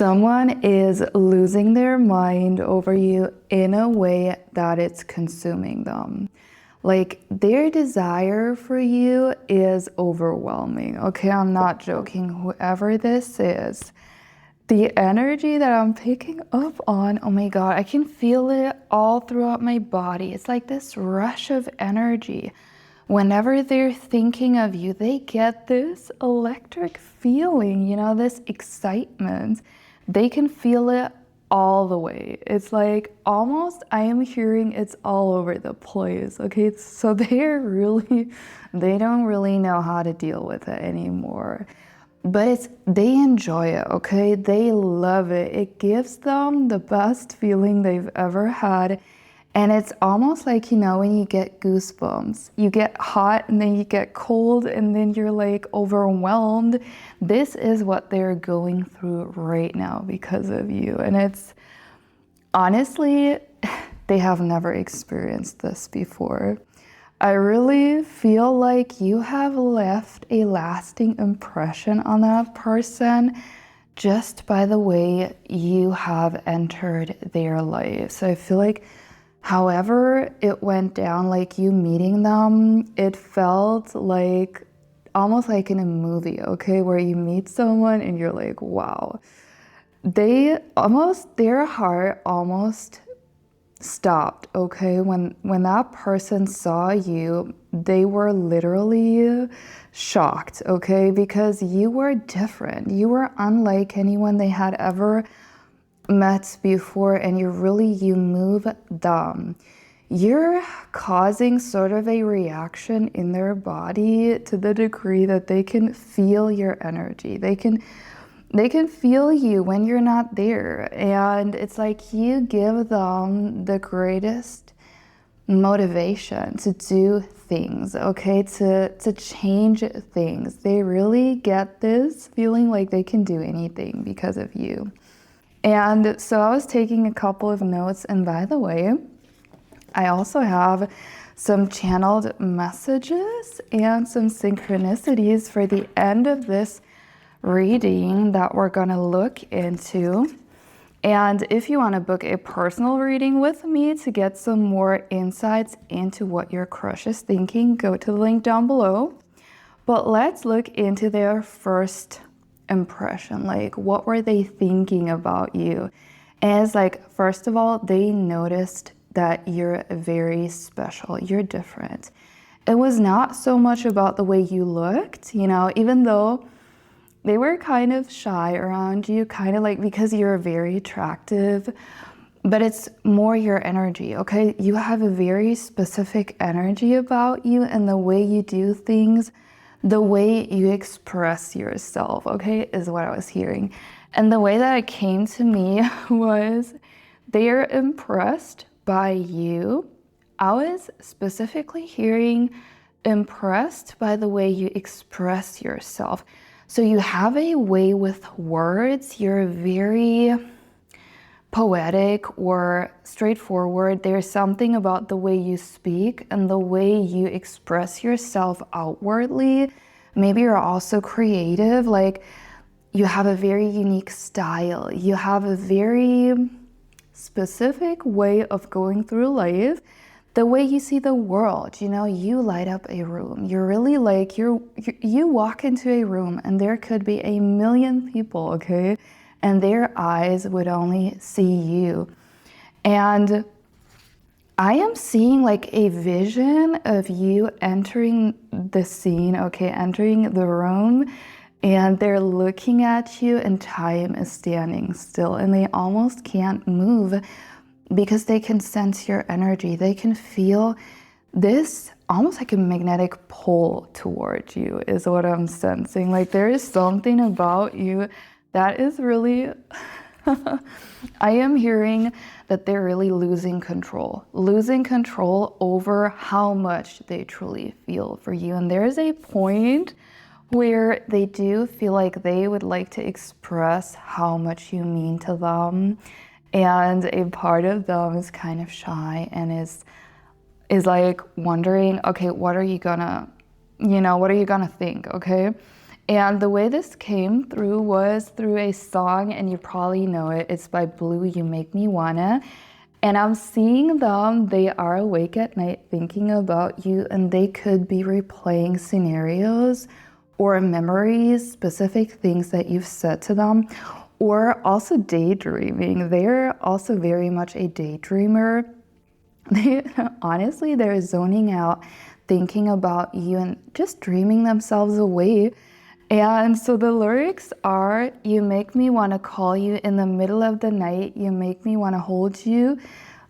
Someone is losing their mind over you in a way that it's consuming them. Like their desire for you is overwhelming. Okay, I'm not joking. Whoever this is, the energy that I'm picking up on, oh my God, I can feel it all throughout my body. It's like this rush of energy. Whenever they're thinking of you, they get this electric feeling, this excitement. They can feel it all the way. It's like almost I am hearing it's all over the place. Okay, so they don't really know how to deal with it anymore. But they enjoy it, okay? They love it. It gives them the best feeling they've ever had. And it's almost like, when you get goosebumps, you get hot and then you get cold and then you're like overwhelmed. This is what they're going through right now because of you. And it's honestly, they have never experienced this before. I really feel like you have left a lasting impression on that person just by the way you have entered their life. So I feel like however it went down, like you meeting them, it felt like almost like in a movie, okay, where you meet someone and you're like, wow. Their heart almost stopped, okay? When that person saw you, they were literally shocked, okay? Because you were different. You were unlike anyone they had ever met before, and you move them. You're causing sort of a reaction in their body to the degree that they can feel your energy. They can feel you when you're not there. And it's like you give them the greatest motivation to do things, okay? To change things. They really get this feeling like they can do anything because of you. And so I was taking a couple of notes, and by the way, I also have some channeled messages and some synchronicities for the end of this reading that we're gonna look into. And if you want to book a personal reading with me to get some more insights into what your crush is thinking, go to the link down below. But let's look into their first impression. Like, what were they thinking about you? And it's like, first of all, they noticed that you're very special. You're different. It was not so much about the way you looked, even though they were kind of shy around you, kind of like because you're very attractive, but it's more your energy, okay? You have a very specific energy about you and the way you do things, the way you express yourself, okay, is what I was hearing. And the way that it came to me was they're impressed by you. I was specifically hearing impressed by the way you express yourself. So you have a way with words. You're very poetic or straightforward. There's something about the way you speak and the way you express yourself outwardly. Maybe you're also creative. Like, you have a very unique style. You have a very specific way of going through life. The way you see the world, you light up a room. You're really like, you walk into a room and there could be a million people, okay? And their eyes would only see you. And I am seeing like a vision of you entering the scene, okay, entering the room, and they're looking at you and time is standing still and they almost can't move because they can sense your energy. They can feel this almost like a magnetic pull towards you is what I'm sensing. Like, there is something about you that is really, I am hearing that they're really losing control over how much they truly feel for you. And there's a point where they do feel like they would like to express how much you mean to them. And a part of them is kind of shy and is like wondering, okay, what are you gonna think, okay? And the way this came through was through a song, and you probably know it. It's by Blue, You Make Me Wanna. And I'm seeing them, they are awake at night thinking about you, and they could be replaying scenarios or memories, specific things that you've said to them, or also daydreaming. They're also very much a daydreamer. Honestly, they're zoning out, thinking about you and just dreaming themselves away. And so the lyrics are, you make me want to call you in the middle of the night. You make me want to hold you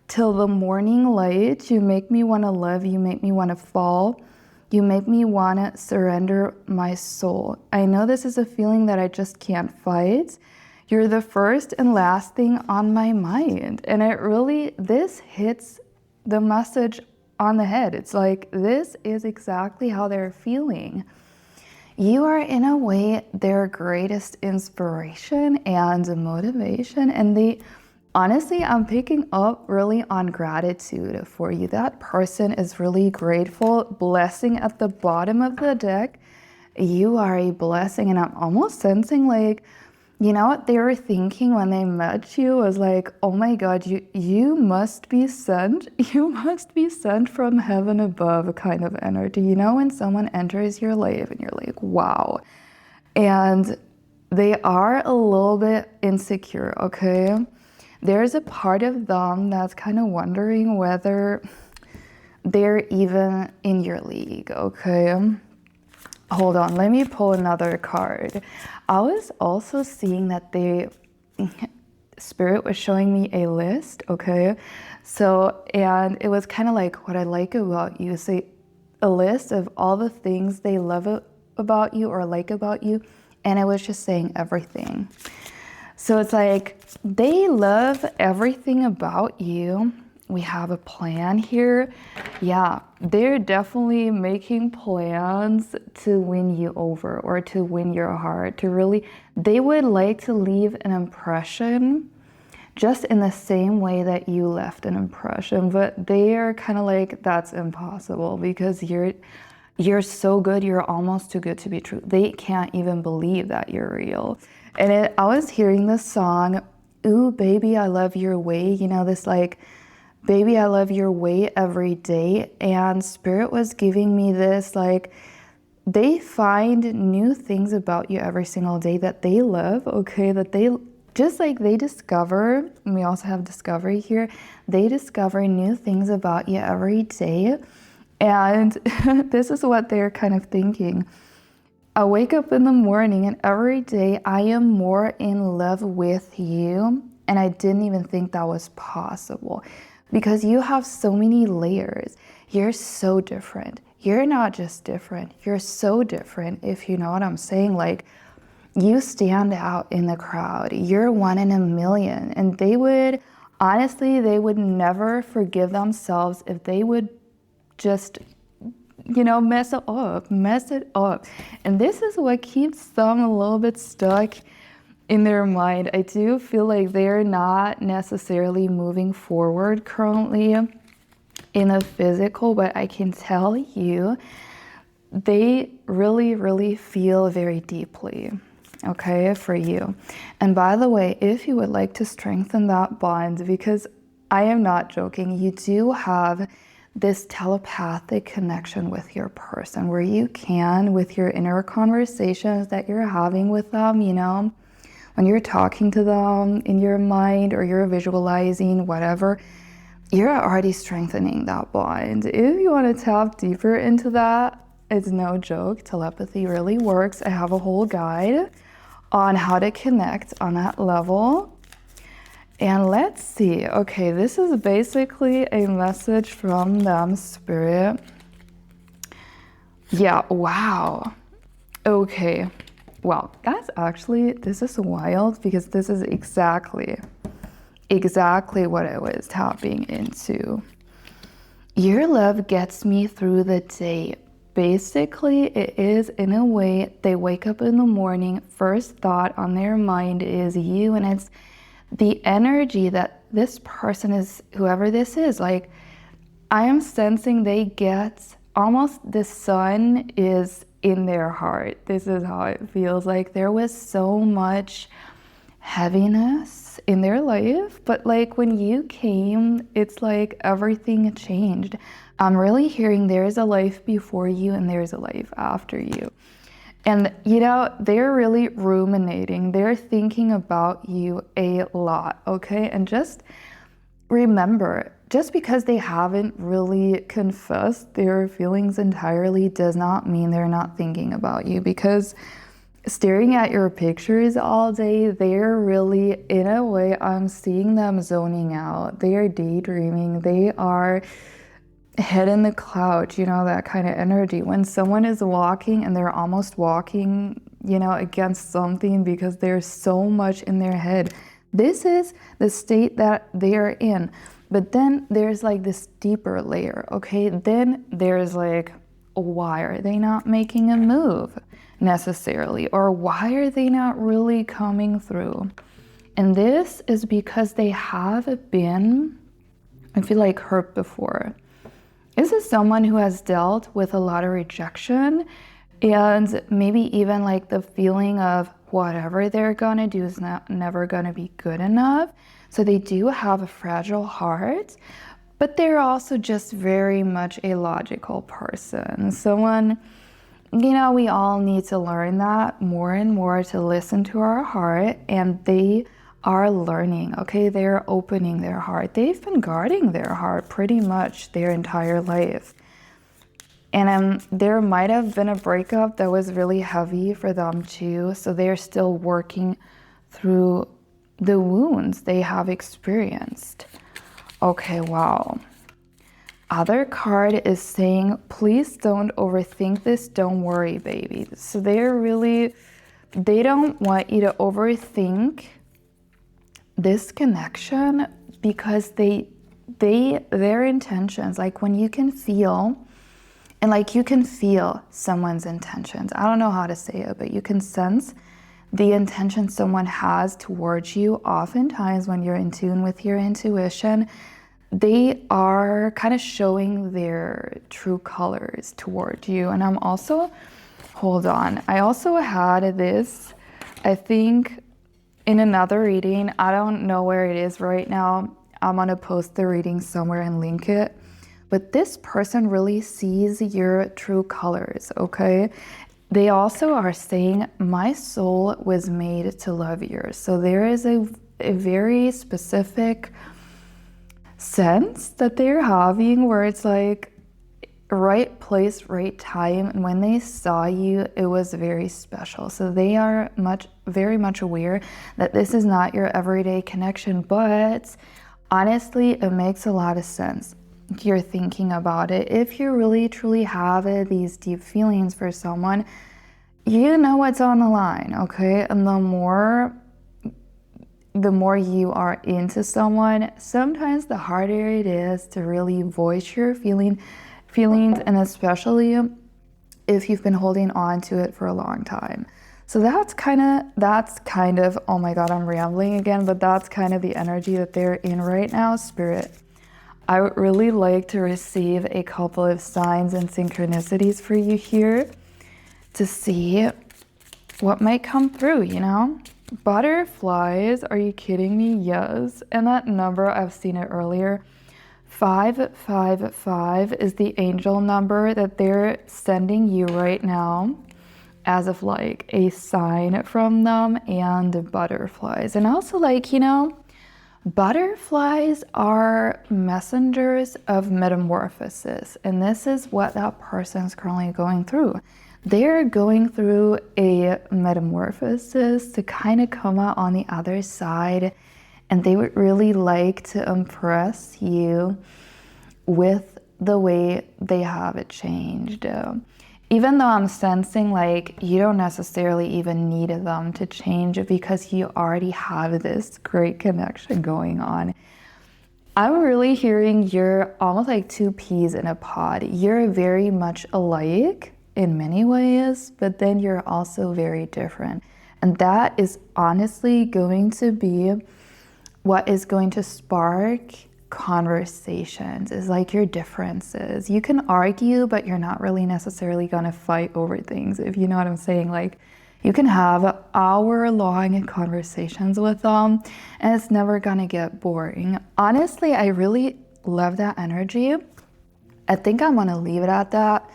till the morning light. You make me want to love. You make me want to fall. You make me want to surrender my soul. I know this is a feeling that I just can't fight. You're the first and last thing on my mind. And it really, this hits the message on the head. It's like, this is exactly how they're feeling. You are, in a way, their greatest inspiration and motivation. And they, honestly, I'm picking up really on gratitude for you. That person is really grateful. Blessing at the bottom of the deck. You are a blessing. And I'm almost sensing like, you know what they were thinking when they met you was like, oh my God, you must be sent. You must be sent from heaven above kind of energy. You know, when someone enters your life and you're like, wow. And they are a little bit insecure, okay? There's a part of them that's kind of wondering whether they're even in your league, okay? Hold on, let me pull another card. I was also seeing that Spirit was showing me a list, okay? So, and it was kind of like what I like about you. Say a list of all the things they love about you or like about you. And it was just saying everything. So it's like, they love everything about you. We have a plan here. Yeah, they're definitely making plans to win you over or to win your heart, to really, they would like to leave an impression just in the same way that you left an impression, but they are kind of like, that's impossible because you're so good, you're almost too good to be true. They can't even believe that you're real. And I was hearing this song, Ooh, Baby, I Love Your Way, you know, this like, Baby, I love your way every day. And Spirit was giving me this, like, they find new things about you every single day that they love, okay? That they, just like they discover, and we also have discovery here, they discover new things about you every day. And this is what they're kind of thinking. I wake up in the morning and every day I am more in love with you. And I didn't even think that was possible. Because you have so many layers. You're so different. You're not just different. You're so different, if you know what I'm saying. Like, you stand out in the crowd. You're one in a million. And they would, honestly, they would never forgive themselves if they would just, you know, mess it up. And this is what keeps them a little bit stuck in their mind. I do feel like they're not necessarily moving forward currently in the physical, but I can tell you they really, really feel very deeply, okay, for you. And by the way, if you would like to strengthen that bond, because I am not joking, you do have this telepathic connection with your person where you can, with your inner conversations that you're having with them, you know, when you're talking to them in your mind or you're visualizing, whatever, you're already strengthening that bond. If you want to tap deeper into that, it's no joke. Telepathy really works. I have a whole guide on how to connect on that level. And let's see. Okay, this is basically a message from them, Spirit. Yeah, wow. Okay. Wow, that's actually, this is wild because this is exactly what I was tapping into. Your love gets me through the day. Basically, it is, in a way, they wake up in the morning, first thought on their mind is you, and it's the energy that this person is, whoever this is, like, I am sensing they get almost the sun is in their heart. This is how it feels. Like there was so much heaviness in their life, but like when you came, it's like everything changed. I'm really hearing there's a life before you and there's a life after you. And they're really ruminating. They're thinking about you a lot, okay? And just remember, just because they haven't really confessed their feelings entirely does not mean they're not thinking about you, because staring at your pictures all day, they're really, in a way, I'm seeing them zoning out. They are daydreaming. They are head in the clouds, that kind of energy. When someone is walking and they're almost walking, against something because there's so much in their head. This is the state that they are in. But then there's like this deeper layer, okay? Then there's like, why are they not making a move necessarily? Or why are they not really coming through? And this is because they have been, I feel like, hurt before. This is someone who has dealt with a lot of rejection, and maybe even like the feeling of whatever they're gonna do is never gonna be good enough. So they do have a fragile heart, but they're also just very much a logical person. Someone, we all need to learn that more and more, to listen to our heart, and they are learning, okay? They're opening their heart. They've been guarding their heart pretty much their entire life. And there might have been a breakup that was really heavy for them too, so they're still working through the wounds they have experienced. Okay, wow. Other card is saying, please don't overthink this, don't worry, baby. So they don't want you to overthink this connection, because their intentions, like when you can feel, and like you can feel someone's intentions. I don't know how to say it, but you can sense the intention someone has towards you. Oftentimes when you're in tune with your intuition, they are kind of showing their true colors towards you. And I also had this, I think, in another reading. I don't know where it is right now. I'm gonna post the reading somewhere and link it. But this person really sees your true colors, okay? They also are saying, my soul was made to love yours. So there is a very specific sense that they're having where it's like, right place, right time. And when they saw you, it was very special. So they are very much aware that this is not your everyday connection, but honestly, it makes a lot of sense if you're thinking about it. If you really truly have these deep feelings for someone, you know what's on the line, okay? And the more you are into someone, sometimes the harder it is to really voice your feelings, and especially if you've been holding on to it for a long time. So that's kind of, oh my God, I'm rambling again, but that's kind of the energy that they're in right now, Spirit. I would really like to receive a couple of signs and synchronicities for you here to see what might come through, Butterflies, are you kidding me? Yes. And that number, I've seen it earlier. 555 is the angel number that they're sending you right now as of like a sign from them, and butterflies. And also butterflies are messengers of metamorphosis. And this is what that person's currently going through. They're going through a metamorphosis to kind of come out on the other side, and they would really like to impress you with the way they have it changed. Even though I'm sensing like you don't necessarily even need them to change because you already have this great connection going on. I'm really hearing you're almost like two peas in a pod. You're very much alike in many ways, but then you're also very different. And that is honestly going to be what is going to spark conversations, is like your differences. You can argue, but you're not really necessarily gonna fight over things, if you know what I'm saying. Like, you can have hour-long conversations with them, and it's never gonna get boring. Honestly, I really love that energy. I think I'm gonna leave it at that.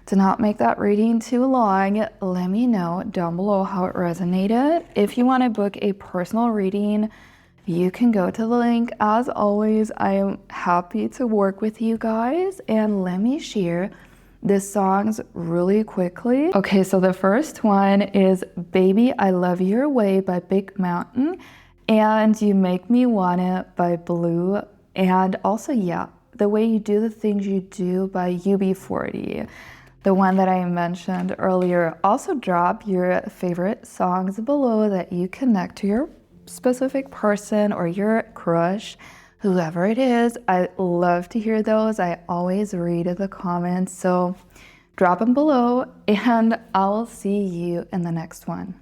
To not make that reading too long, let me know down below how it resonated. If you want to book a personal reading, you can go to the link. As always, I am happy to work with you guys, and let me share the songs really quickly. Okay, so the first one is Baby I Love Your Way by Big Mountain, and You Make Me Wanna by Blue, and also, yeah, The Way You Do the Things You Do by UB40. The one that I mentioned earlier. Also drop your favorite songs below that you connect to your specific person or your crush, whoever it is. I love to hear those. I always read the comments, so drop them below, and I'll see you in the next one.